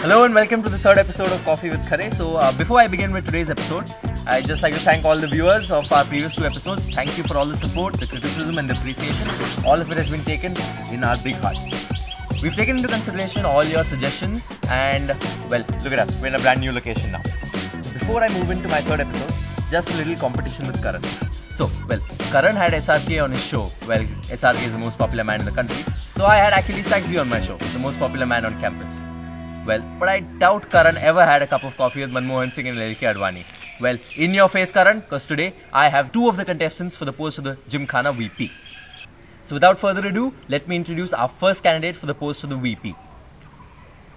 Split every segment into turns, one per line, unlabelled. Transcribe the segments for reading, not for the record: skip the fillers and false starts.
Hello and welcome to the third episode of Coffee with Khare. Before I begin with today's episode, I'd just like to thank all the viewers of our previous two episodes. Thank you for all the support, the criticism and the appreciation. All of it has been taken in our big heart. We've taken into consideration all your suggestions and, well, look at us, we're in a brand new location now. Before I move into my third episode, just a little competition with Karan. Karan had SRK on his show. Well, SRK is the most popular man in the country. So I had Achilles Saxby on my show, the most popular man on campus. Well, but I doubt Karan ever had a cup of coffee with Manmohan Singh and LK Advani. Well, in your face, Karan, because today I have two of the contestants for the post of the Gymkhana VP. So without further ado, let me introduce our first candidate for the post of the VP.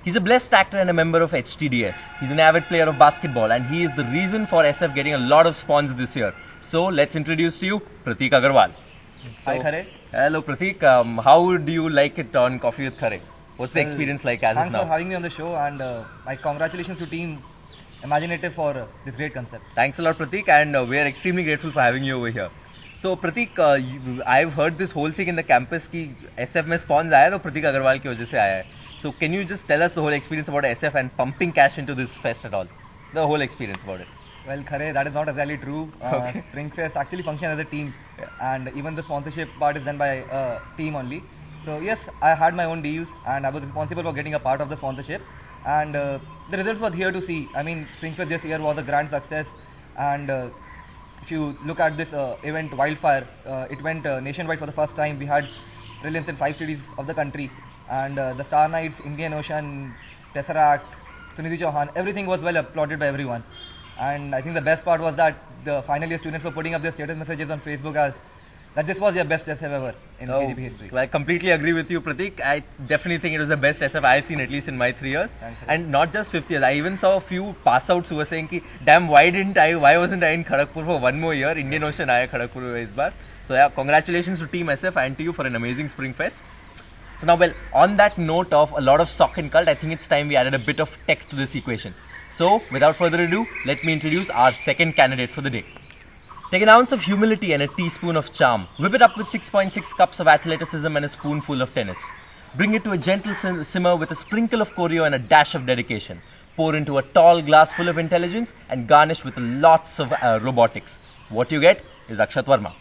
He's a blessed actor and a member of HTDS. He's an avid player of basketball and he is the reason for SF getting a lot of spawns this year. So let's introduce to you Pratik Agarwal.
Hi Khare.
Hello Pratik, how do you like it on Coffee with Khare? What's the experience like as of now?
Thanks for having me on the show and my congratulations to team Imaginative for this great concept.
Thanks a lot Pratik, and we are extremely grateful for having you over here. So Pratik, I've heard this whole thing in the campus कि SF में spawns आया तो Pratik Agarwal की वजह से आया है. So can you just tell us the whole experience about SF and pumping cash into this fest at all? The whole experience about it.
Well Khare, that is not exactly true.
Okay.
Springfest actually functions as a team, and even the sponsorship part is done by a team only. So yes, I had my own deals and I was responsible for getting a part of the sponsorship, and the results were here to see. I mean, Springfest this year was a grand success, and if you look at this event Wildfire, it went nationwide for the first time. We had brilliance in 5 cities of the country, and the Star Knights, Indian Ocean, Tesseract, Sunidhi Chauhan, everything was well applauded by everyone. And I think the best part was that the final year students were putting up their status messages on Facebook as that this was their best SF ever in KGP history.
Well, I completely agree with you, Pratik. I definitely think it was the best SF I've seen, at least in my 3 years. And not just 5th years. I even saw a few pass outs who were saying, ki, damn, why wasn't I in Kharagpur for one more year? Indian Ocean aaya Kharagpur is bar. So yeah, congratulations to Team SF and to you for an amazing Springfest. So now, well, on that note of a lot of sock and cult, I think it's time we added a bit of tech to this equation. So, without further ado, let me introduce our second candidate for the day. Take an ounce of humility and a teaspoon of charm. Whip it up with 6.6 cups of athleticism and a spoonful of tennis. Bring it to a gentle simmer with a sprinkle of choreo and a dash of dedication. Pour into a tall glass full of intelligence and garnish with lots of robotics. What you get is Akshat Verma.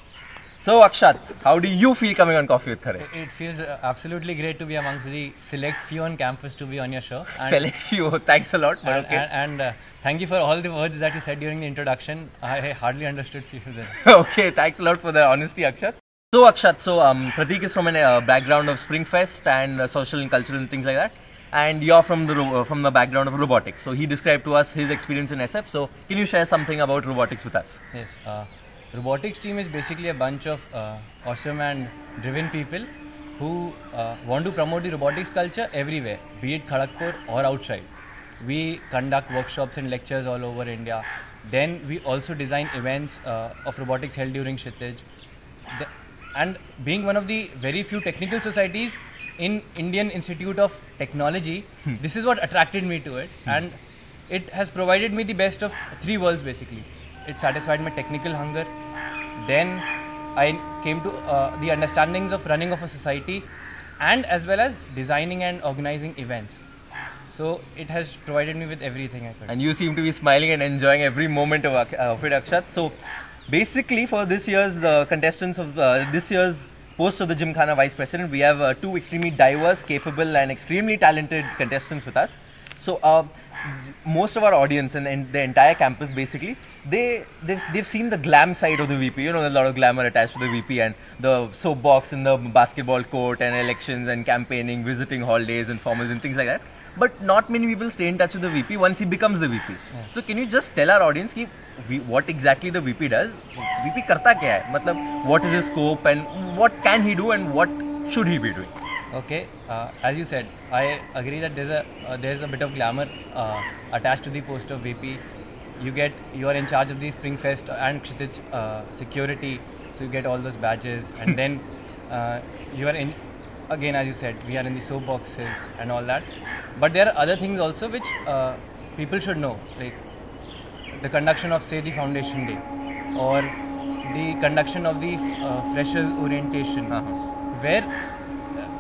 So Akshat, how do you feel coming on Coffee with Khare?
It feels absolutely great to be amongst the select few on campus to be on your show. And
select few, thanks a lot.
And thank you for all the words that you said during the introduction. I hardly understood few of them.
Okay, thanks a lot for the honesty, Akshat. So Akshat, Pratik is from a background of Springfest and social and cultural and things like that. And you're from the background of robotics. So he described to us his experience in SF. So can you share something about robotics with us?
Yes. Robotics team is basically a bunch of awesome and driven people who want to promote the robotics culture everywhere, be it Kharagpur or outside. We conduct workshops and lectures all over India. Then we also design events of robotics held during Kshitij. And being one of the very few technical societies in Indian Institute of Technology, this is what attracted me to it, and it has provided me the best of 3 worlds basically. It satisfied my technical hunger. Then I came to the understandings of running of a society, and as well as designing and organizing events. So it has provided me with everything I could.
And you seem to be smiling and enjoying every moment of it, Akshat. So basically for this year's contestants of this year's post of the Gymkhana Vice President, we have 2 extremely diverse, capable and extremely talented contestants with us. So most of our audience and the entire campus basically, they've seen the glam side of the VP. You know, a lot of glamour attached to the VP and the soapbox in the basketball court and elections and campaigning, visiting holidays and formals and things like that. But not many people stay in touch with the VP once he becomes the VP. Yeah. So can you just tell our audience what exactly the VP does? VP karta kya hai? Matlab, what is his scope and what can he do and what should he be doing?
Okay, as you said, I agree that there's a bit of glamour attached to the post of VP. You are in charge of the Springfest and Kshitij security, so you get all those badges, and then you are in. Again, as you said, we are in the soapboxes and all that. But there are other things also which people should know, like the conduction of, say, the Foundation Day, or the conduction of the Freshers Orientation, where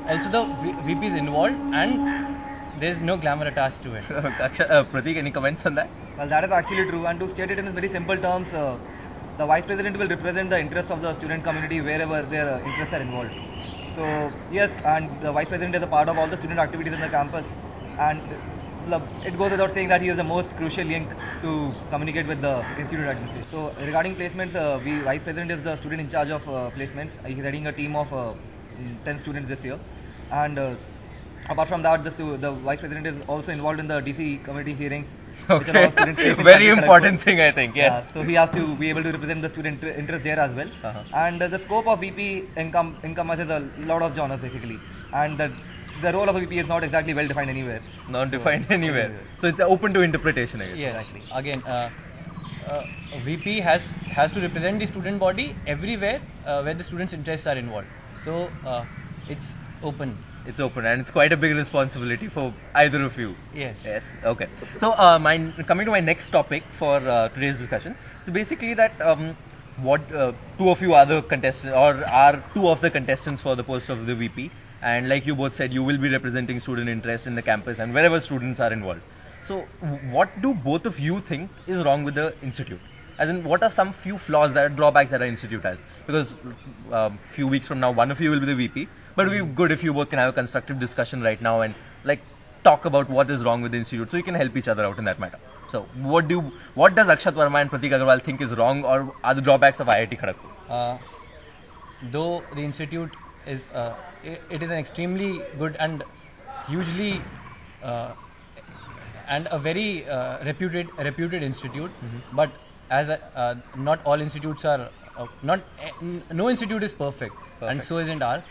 also the VP is involved, and there's no glamour attached to it.
Pratik, any comments on that?
Well, that is actually true. And to state it in very simple terms, the vice president will represent the interest of the student community wherever their interests are involved. So yes, and the vice president is a part of all the student activities in the campus, and it goes without saying that he is the most crucial link to communicate with the institute administration. So regarding placements, vice president is the student in charge of placements. He's heading a team of 10 students this year, and apart from that, the vice president is also involved in the DC committee hearings. which allows students to take
Very
in
important thing, I think. Yes.
So he has to be able to represent the student interest there as well. And the scope of VP encompasses a lot of genres basically, and the role of a VP is not exactly well defined anywhere.
Not defined anywhere. So it's open to interpretation, I guess.
Yes.
Exactly.
Again, VP has to represent the student body everywhere where the students' interests are involved. So it's open.
It's open, and it's quite a big responsibility for either of you.
Yes.
Yes. Okay. So, coming to my next topic for today's discussion. So basically, that what two of you are the contestants, or are two of the contestants for the post of the VP, and like you both said, you will be representing student interest in the campus and wherever students are involved. So, what do both of you think is wrong with the institute? As in, what are some few flaws, that are drawbacks that our institute has? Because few weeks from now, one of you will be the VP. But it would be good if you both can have a constructive discussion right now and like talk about what is wrong with the institute, so you can help each other out in that matter. So, what does Akshat Verma and Pratik Agarwal think is wrong, or are the drawbacks of IIT Kharagpur?
Though the institute is it is an extremely good and hugely and a very reputed institute, but as not all institutes are no institute is perfect, and so isn't ours.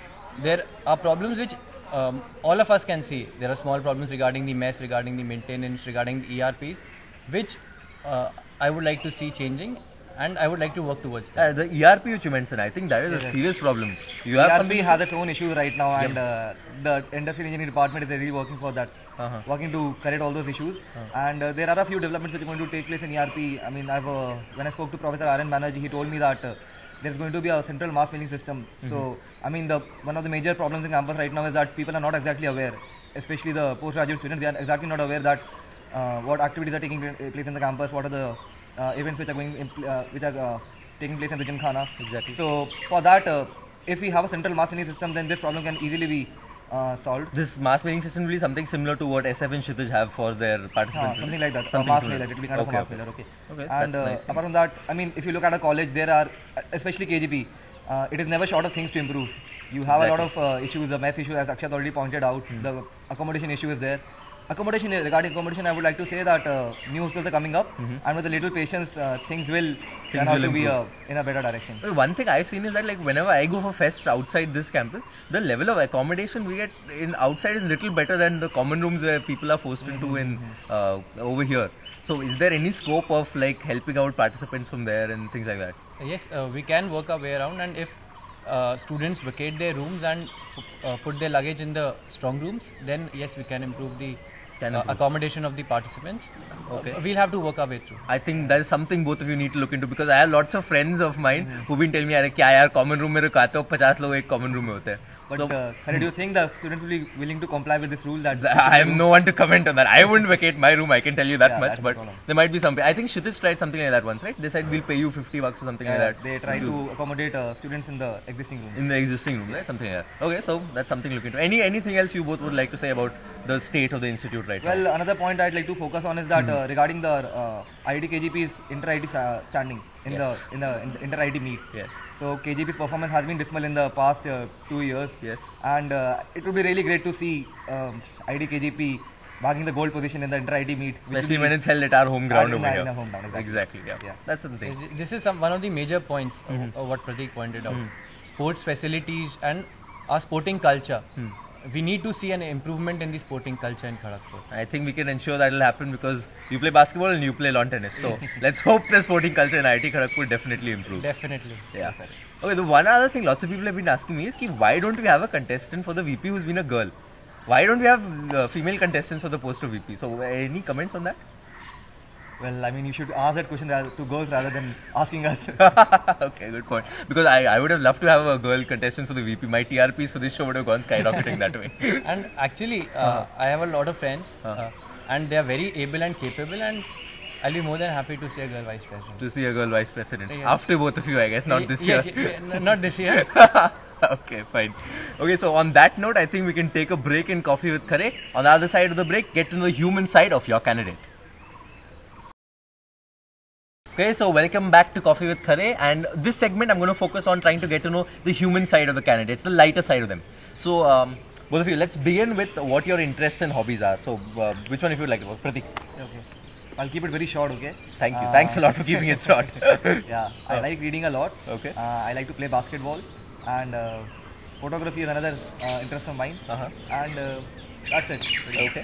There are problems which all of us can see. There are small problems regarding the mess, regarding the maintenance, regarding the ERPs, which I would like to see changing, and I would like to work towards that.
The ERP which you mentioned, I think that is a serious problem. You have
ERP
something
has its own issues right now, and the industrial engineering department is really working for that, working to correct all those issues. And there are a few developments which are going to take place in ERP. I mean, when I spoke to Professor R.N. Banerjee, he told me that there's going to be a central mass mailing system. So, I mean, one of the major problems in campus right now is that people are not exactly aware, especially the postgraduate students. They are exactly not aware that what activities are taking place in the campus, what are the events which are taking place in the Gymkhana.
Exactly.
So, for that, if we have a central mass mailing system, then this problem can easily be solved.
This mass mailing system will be something similar to what SF and Kshitij have for their participants.
Something like that.
Something
Mass
similar.
mailer. It will be kind of a mass mailer. Okay.
Okay,
And
that's nice.
apart from that, I mean, if you look at a college, there are, especially KGP, it is never short of things to improve. You have a lot of issues. The mess issue, as Akshat already pointed out, the accommodation issue is there. Regarding accommodation, I would like to say that new hostels are coming up, and with a little patience, things will turn out to be in a better direction.
Well, one thing I've seen is that, like, whenever I go for fests outside this campus, the level of accommodation we get in outside is little better than the common rooms where people are forced into in over here. So, is there any scope of like helping out participants from there and things like that?
Yes, we can work our way around, and if students vacate their rooms and put their luggage in the strong rooms, then yes, we can improve the accommodation of the participants.
Okay.
We'll have to work our way through.
I think that is something both of you need to look into, because I have lots of friends of mine who've been telling me, "अरे क्या यार, common room में रुकाते हो, 50 लोग एक common room में होते हैं."
But Khalid, do you think the students will be willing to comply with this rule? That
I am no one to comment on that. I wouldn't vacate my room, I can tell you that
Yeah,
much.
that's
But
the problem.
there might be some. I think Kshitij tried something like that once, right? They said we'll pay you $50 or something like that.
They try to accommodate students in the existing room.
In the existing room, right? Something like that. Okay, so that's something to look into. Anything else you both would like to say about the state of the institute right now?
Well, another point I'd like to focus on is that regarding the IIT KGP's inter-IT standing in
Yes.
the inter-IT meet.
Yes.
So KGP's performance has been dismal in the past 2 years.
Yes.
And it would be really great to see IIT KGP bagging the gold position in the inter-IT meet.
Especially when it's held at our home ground
in
over
our-
here.
in our home ground, exactly.
Yeah.
Yeah.
That's the thing.
This is one of the major points of what Pratik pointed out. Sports facilities and our sporting culture. We need to see an improvement in the sporting culture in Kharagpur.
I think we can ensure that will happen because you play basketball and you play lawn tennis. So let's hope the sporting culture in IIT Kharagpur definitely improves.
Definitely.
Yeah. Okay, the one other thing lots of people have been asking me is why don't we have a contestant for the VP who's been a girl? Why don't we have female contestants for the post of VP? So any comments on that?
Well, I mean, you should ask that question to girls rather than asking us.
Okay, good point. Because I would have loved to have a girl contestant for the VP. My TRPs for this show would have gone skyrocketing that way.
And actually, I have a lot of friends, and they are very able and capable, and I'll be more than happy to see a girl vice president.
To see a girl vice president.
Yeah.
After both of you, I guess, not this year.
Not this year.
Okay, fine. Okay, so on that note, I think we can take a break in Coffee with Khare. On the other side of the break, get to know the human side of your candidate. Okay, so welcome back to Coffee with Khare, and this segment I'm going to focus on trying to get to know the human side of the candidates, the lighter side of them. So, both of you, let's begin with what your interests and hobbies are. So, which one if you would like to go? Pratik.
Okay. I'll keep it very short, okay?
Thank you. Thanks a lot for keeping it short.
Yeah, I like reading a lot.
Okay.
I like to play basketball, and photography is another interest of mine. And that's it.
Okay.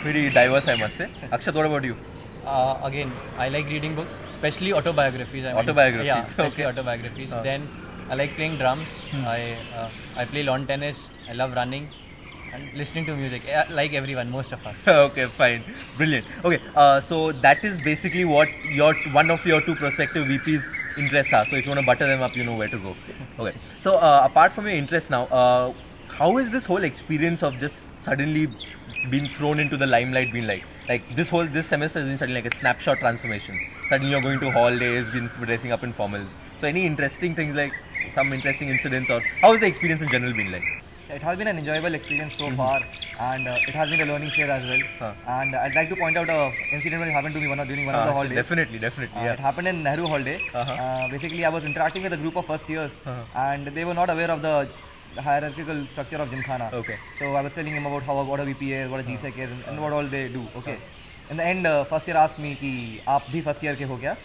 Pretty diverse, I must say. Akshat, what about you?
Again, I like reading books, especially autobiographies.
Autobiographies,
Yeah, especially
okay.
autobiographies. Then I like playing drums. I play lawn tennis. I love running and listening to music, like everyone, most of us.
Okay, fine. Brilliant. Okay, so that is basically what one of your two prospective VPs interests are. So if you want to butter them up, you know where to go. Okay. So apart from your interests now, how is this whole experience of just suddenly being thrown into the limelight been like? Like this semester has been suddenly like a snapshot transformation. Suddenly you're going to holidays, been dressing up in formals. So any interesting things, like some interesting incidents, or how has the experience in general been like?
It has been an enjoyable experience so far, and it has been a learning share as well. And I'd like to point out an incident that happened to me during one of the holidays.
Definitely, yeah.
It happened in Nehru holiday. Basically, I was interacting with a group of first years, and they were not aware of the hierarchical structure of Gymkhana.
Okay.
So I was telling him about what a VP is, what a GSEC is, and what all they do. Okay. In the end, first year asked me कि आप भी first year के हो क्या?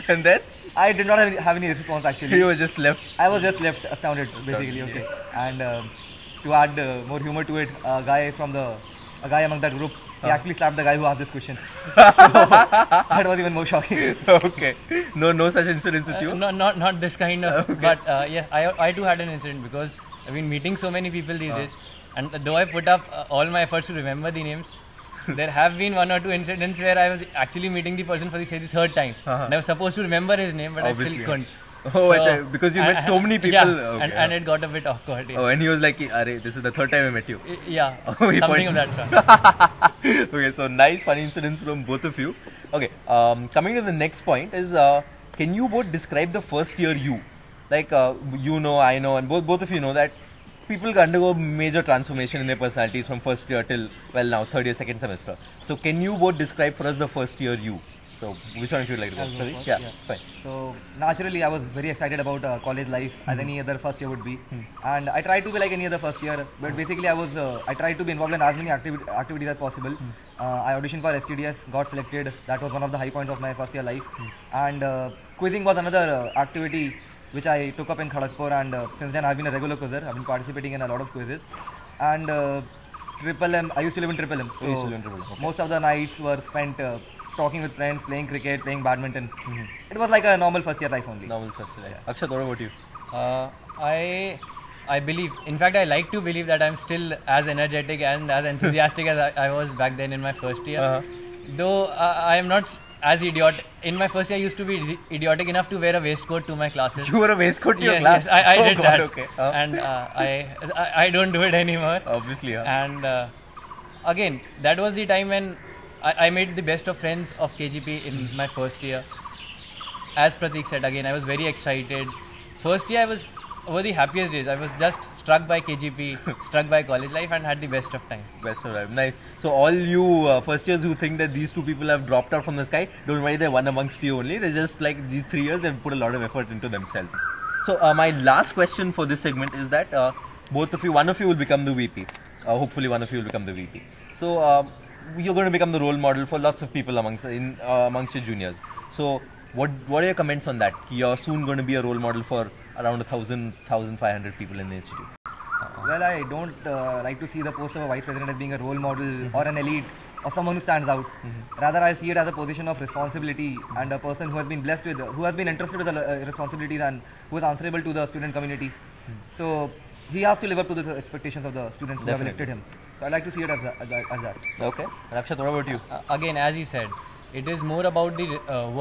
And then
I did not have any response actually.
you were just left.
I was just left astounded basically. Okay. And to add more humor to it, a guy among that group, he actually slapped the guy who asked this question. So, that was even more shocking.
Okay. No such incidents with you?
Not this kind of.
Okay.
But yeah, I too had an incident because I've been meeting so many people these days, and though I put up all my efforts to remember the names, there have been one or two incidents where I was actually meeting the person for the third time. And I was supposed to remember his name, but
Obviously,
I still couldn't.
Oh, so, because you met so many people.
Yeah,
Okay,
and it got a bit awkward. Yeah.
Oh, and he was like, "Arey, this is the third time I met you."
Yeah,
Oh, he
something of
pointed-
that sort.
Okay, so nice funny incidents from both of you. Okay, coming to the next point is, can you both describe the first year you? Like, you know, I know, and both of you know that people undergo major transformation in their personalities from first year till, well, now third year, second semester. So can you both describe for us the first year you? So which one of you would like to go?
I'll go
Sorry?
first,
Yeah,
yeah.
fine.
So naturally, I was very excited about college life as any other first year would be, and I tried to be like any other first year. But basically, I tried to be involved in as many activities as possible. I auditioned for STDS, got selected. That was one of the high points of my first year life. And quizzing was another activity which I took up in Kharagpur, and since then I've been a regular quizzer. I've been participating in a lot of quizzes. And Triple M, I used to live in Triple M. So
You used to live in Triple M, okay.
most of the nights were spent talking with friends, playing cricket, playing badminton. It was like a normal first year life only.
Normal first year. Akshat, what about you?
I believe, in fact, I like to believe that I'm still as energetic and as enthusiastic as I was back then in my first year. Though I am not as idiotic. In my first year, I used to be idiotic enough to wear a waistcoat to my classes.
You wore a waistcoat to your
Yes,
class?
yes, I
Oh
did
God,
that.
Okay.
And I don't do it anymore.
Obviously,
And again, that was the time when I made the best of friends of KGP in my first year. As Pratik said, again, I was very excited. First year, I was over the happiest days. I was just struck by KGP, struck by college life, and had the best of time.
Best of time. Nice. So all you first years who think that these two people have dropped out from the sky, don't worry, they're one amongst you only. They're just like these 3 years, they've put a lot of effort into themselves. So my last question for this segment is that both of you, one of you will become the VP. Hopefully one of you will become the VP. So you're going to become the role model for lots of people amongst your juniors. So what are your comments on that? You're soon going to be a role model for around 1,500 people in the institute.
Well, I don't like to see the post of a vice president as being a role model or an elite or someone who stands out. Rather, I see it as a position of responsibility and a person who has been blessed with, who has been entrusted with the responsibilities and who is answerable to the student community. So he has to live up to the expectations of the students who have elected him. So I like to see it as that.
Okay. Rakshat, what about you?
Again, as he said, it is more about the